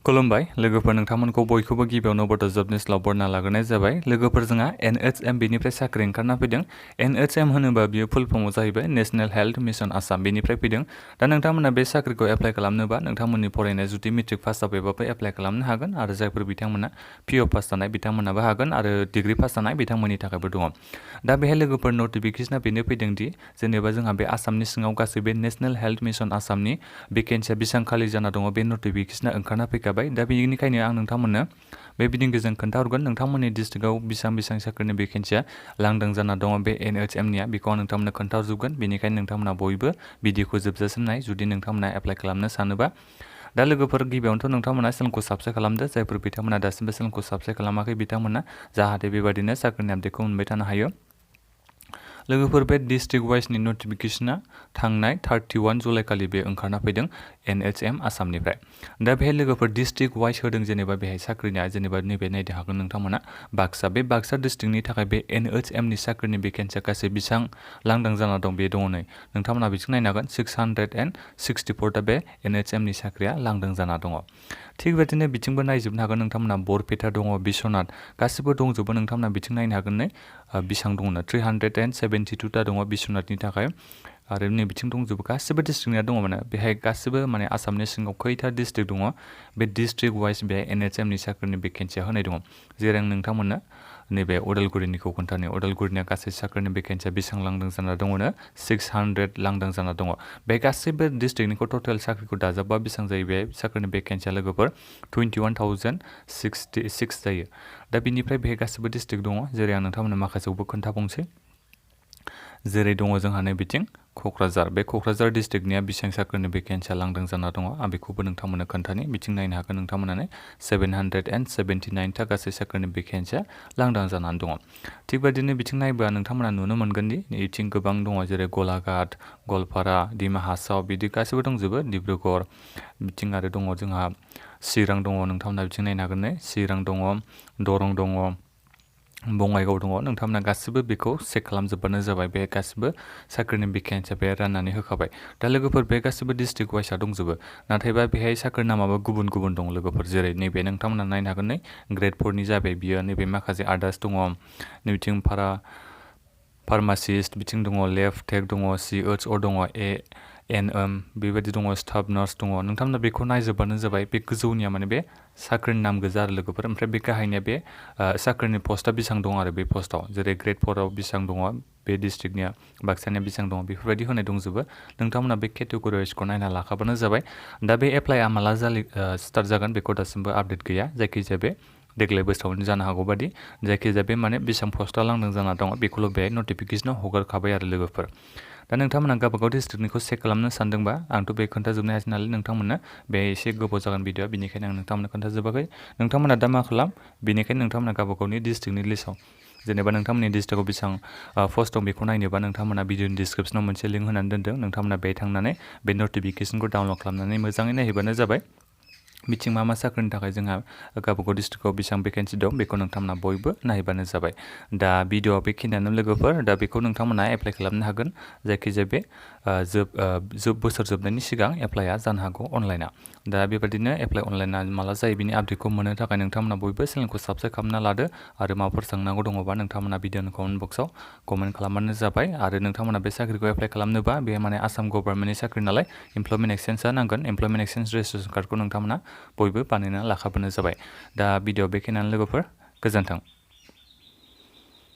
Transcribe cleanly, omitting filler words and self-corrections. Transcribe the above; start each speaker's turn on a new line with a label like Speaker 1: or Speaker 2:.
Speaker 1: खुलुमबाय लोगोफोर नोंथांमोनखौ बयखौबो गिबियावनो बड' जब निउसआव बरना लाग्रोनाय जाबाय। लोगोफोर जोंहा NHM बेनिफ्राय साख्रि ओंखारना फैदों। NHM होनोबा बियो फुल फर्मआव जाहैबाय नेशनेल हेल्थ मिशन आसाम बेनिफ्राय फैदों। दा नोंथांमोना बे साख्रिखौ एप्लाइ खालामनोबा नोंथांमोननि फरायनाय जुदि मेट्रिक पास जाबायबाबो एप्लाइ खालामनो हागोन आरो जायफोर बिथांमोना PO पास जानाय बिथांमोनाबो हागोन आरो डिग्री पास जानाय बिथांमोननि थाखायबो दङ। दा बेहाय लोगोफोर नटिफिकेशना बेनो फैदों दि जेनेबा जोंहा बे आसामनि सिङाव गासै बे नेशनेल हेल्थ मिशन आसामनि भेकेन्सिया बेसेबां खालि जाना दङ बे नटिफिकेशना ओंखारना फैखाबाय। दा बेनिखायनो आं नोंथांमोननो बे भिडिअ'जों खोन्थाहरगोन नोंथांमोननि डिस्ट्रिक्टआव बेसेबां साख्रिनि भेकेन्सिया लांदां जाना दङ बे NHMनिया बेखौ आं नोंथांमोननो खोन्थाहरजोबगोन। बेनिखायनो नोंथांमोना बयबो भिडिअ'खौ जोबजासिम नाय जुदि नोंथांमोना एप्लाइ खालामनो सानोबा। दा लोगोफोर गिबियावनोथ' नोंथांमोना चेनेलखौ साबस्क्राइब खालामदो। जायफोर बिथांमोना दासिमबो चेनेलखौ साबस्क्राइब खालामाखै बिथांमोना जाहाथे बेबायदिनो साख्रिनि आपडेटखौ मोनबाय थानो हायो। लोगोफोर बे डिस्ट्रिक्ट वाइसनि नटिफिकेशना थांनाय 31 जुलाइ खालि बे ओंखारना फैदों NHM आसामनिफ्राय। दा बेहाय लोगोफोर डिस्ट्रिक्ट वाइस होदों जेनेबा बेहाय साख्रिनिया जेनेबा नैबे नायनो हागोन नोंथांमोना बाक्सा बे बाक्सा डिस्ट्रिक्टनि थाखाय बे NHMनि साख्रिनि भेकेन्सिया गासै बेसेबां लांदां जाना दं बे दङ नै नोंथांमोना बिथिं नायनो हागोन 664 दा बे NHMनि साख्रिया लांदां जाना दङ। थिग बेबायदिनो बिथिंबो नायजोबनो हागोन नोंथांमोना बरपेटा दङ बिश्वनाथ गासिबो दंजोबो नोंथांमोना बिथिं नायनो हागोन नै बेसेबां दङ 372 ता दङ बिश्वनाथनि थाखाय आरो नै बिथिं दंजोबो गासिबो डिस्ट्रिक्टनिया दङ माने बेहाय गासिबो माने आसामनि सिङाव खैथा डिस्ट्रिक्ट दङ बे डिस्ट्रिक्ट वाइस बेहाय NHMनि साख्रिनि भेकेन्सिया होनाय दङ। जेरै आं नोंथांमोननो नैबे उदालगुरिनिखौ खोन्थानो उदालगुरिनिया गासै साख्रिनि भेकेन्सिया बेसेबां लांदां जाना दङनो 600 लांदां जाना दङ। बे गासैबो डिस्ट्रिक्टनिखौ टटेल साख्रिखौ दाजाबबा बेसेबां जायो बे साख्रिनि भेकेन्सिया लोगोफोर 21,066 जायो। दा बिनिफ्राय बेहाय गासिबो डिस्ट्रिक्ट दङ जेरै आं नोंथांमोननो माखासेखौबो खोन्थाबावनोसै। जेरै दङ जोंहा नै बिथिं क'क्राझार बे क'क्राझार डिस्ट्रिक्टनिया बेसेबां साख्रिनि भेकेन्सिया लांदां जाना दङ आं बेखौबो नोंथांमोननो खोन्थानि बिथिं नायनो हागोन नोंथांमोनानो 779 ता गासै साख्रिनि भेकेन्सिया लांदां जानानै दङ। थिग बेबायदिनो बिथिं नायबा नोंथांमोना नुनो मोनगोन दि बिथिं गोबां दङ जेरै गलाघाट गवालपारा डिमा हासाव बिदि गासिबो दंजोबो डिब्रुगड़ बिथिं आरो दङ जोंहा चिरां दङ नोंथांमोना बिथिं नायनो हागोन नै चिरां दङ दरं दङ बङाइगाव दङ नोंथांमोना गासिबो बेखौ चेक खालामजोबबानो जाबाय बे गासिबो साख्रिनि भेकेन्सिया बे राननानै होखाबाय। दा लोगोफोर बे गासिबो डिस्ट्रिक्ट वाइसआ दंजोबो नाथायबा बेहाय साख्रि नामाबो गुबुन गुबुन दं लोगोफोर जेरै नैबे नोंथांमोना नायनो हागोन नै ग्रेड 4नि जाबाय बियो नैबे माखासे आदार्स दङ नैबिथिं फार्मासिस्ट बिथिं दङ लेब टेक दङ CHO दङ ANM बेबायदि दङ स्टाफ नार्स दङ नोंथांमोना बेखौ नायजोबबानो जाबाय। बे गोजौनिया माने बे साख्रिनि नाम गोजा आरो लोगोफोर ओमफ्राय बे गाहायनिया बे साख्रिनि पस्टआ बेसेबां दं आरो बे पस्टआव जेरै ग्रेड 4आव बेसेबां दङ बे डिस्ट्रिक्टनिया बाक्सानिया बेसेबां दङ बेफोरबायदि होनाय दंजोबो नोंथांमोना बे केटेगरि वाइसखौ नायना लाखाबानो जाबाय। दा बे एप्लाइआ माला स्टार्ट जागोन बेखौ दासिमबो आपडेट गैया जायखिजाया बे देग्लाय बोसोरावनो जानो हागौ बादि जायखिजाया बे माने बेसेबां पस्टआ लांदां जाना दङ बेखौल' बेहाय नटिफिकेसनाव हगारखाबाय आरो लोगोफोर। दा नोंथांमोना गावबागाव डिस्ट्रिक्टनिखौ चेक खालामनो सानदोंबा आंथ' बे खोन्थाजोबनो हायासै नालाय नोंथांमोननो बे एसे गोबाव जागोन भिडिअ'आ बेनिखायनो आं नोंथांमोननो खोन्थाजोबाखै। नोंथांमोना दा मा खालाम बेनिखायनो नोंथांमोना गावबागावनि डिस्ट्रिक्टनि लिस्टआव जेनेबा नोंथांमोननि डिस्ट्रिक्टआव बेसेबां पस्ट दं बेखौ नायनोबा नोंथांमोना भिडिअ'नि डिसक्रिपसनाव मोनसे लिंक होनानै दोनदों नोंथांमोना बेहाय थांनानै बे नटिफिकेसनखौ डाउनलड खालामनानै मोजाङै नायहैबानो जाबाय। बिथिं मा साख्रिनि थाखाय जोंहा गावबागाव डिस्ट्रिक्टआव बेसेबां भेकेन्सि दं बेखौ नोंथांमोना बयबो नायबानो जाबाय। दा भिडिअ'आ बेखिनियानो लोगोफोर दा बेखौ नोंथांमोना एप्लाइ खालामनो हागोन जायखिजाया बे बोसोर जोबनायनि सिगां एप्लाइआ जानो हागौ अनलाइना। दा बेबायदिनो एप्लाइ अनलाइना माला जायो बिनि आपडेटखौ मोननो थाखाय नोंथांमोना बयबो चेनेलखौ साबस्क्राइब खालामना लादो आरो माबाफोर सोंनांगौ दङबा नोंथांमोना भिडिअ'नि कमेन्ट बक्सआव कमेन्ट खालामबानो जाबाय। आरो नोंथांमोना बे साख्रिखौ एप्लाइ खालामनोबा बे माने आसाम गभर्नमेन्टनि साख्रि नालाय इमप्लयमेन्ट एक्सचेन्जआ नांगोन इमप्लयमेन्ट एक्सचेन्ज रेजिस्ट्रेसन कार्डखौ नोंथांमोना बयबो बानायना लाखाबानो जाबाय। दा भिडिअ बेखिनियानो लोगोफोर गोजोन्थों।